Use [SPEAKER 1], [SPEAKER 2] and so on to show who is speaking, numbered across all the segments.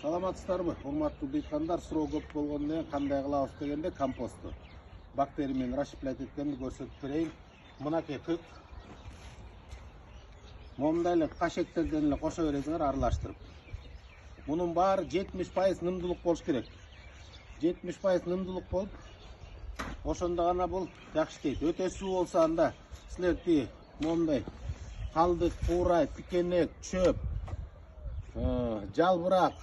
[SPEAKER 1] Саламатсыздарбы, урматтуу дыйкандар? Суроо көп болгондон кийин кандай кылабыз дегенде компосту бактерия менен расщеплять эткенди көрсөтүп берейин. Мынакей кык. Момундай эле кашектерден эле кошо бересиңер аралаштырып. Мунун баары 70% нымдуулук болуш керек. 70% нымдуулук болуп, ошондо гана бул жакшы дейт. Өтө суу болсо анда силер момундай калдык, куурай, тикенек, чөп, жалбырак,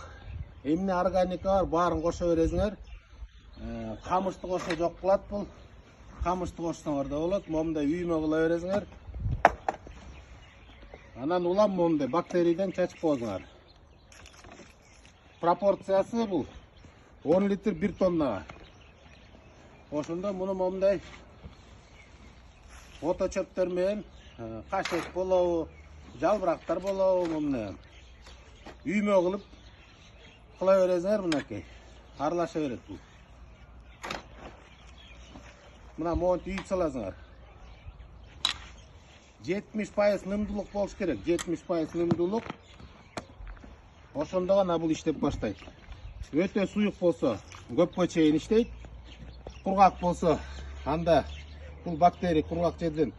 [SPEAKER 1] эмне органика бар баарын кошо бересиңер. Камышты кошо жок кылат бул. Камышты кошсоңор да болот. Момундай үймө кыла бересиңер. Анан улам момундай бактериядан чачып коесуңар. Пропорциясы бул 10 литр 1 тоннага. Ошондо муну момундай ото чөптөр менен кашек болобу, жалбырактар болобу, момундай үймө кылып кыла бересиңер. Мынакей аралаша берет бул. Мына монтип үйүп саласыңар. 70% нымдуулук болуш керек. 70% нымдуулук. Ошондо гана бул иштеп баштайт. Өтө суюк болсо көпкө чейин иштейт. Кургак болсо анда бул бактерия кургак жерден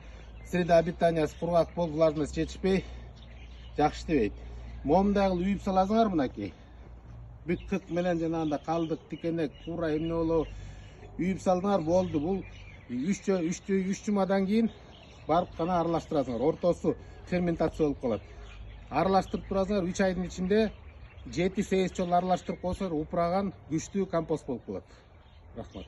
[SPEAKER 1] среда обитаниясы кургак болуп влажность жетишпей жакшы иштебейт. Момундай кылып үйүп саласыңар. Мынакей бүт кык менен жанагындай калдык, тикенек, кура эмне болобу үйүп салдыңар, болду. Бул 3 жумадан кийин барып гана аралаштырасыңар. Ортосу ферментация болуп калат. Аралаштырып турасыңар. 3 айдын ичинде 7-8 жолу аралаштырып койсоңор упураган күчтүү компост болуп калат. Рахмат.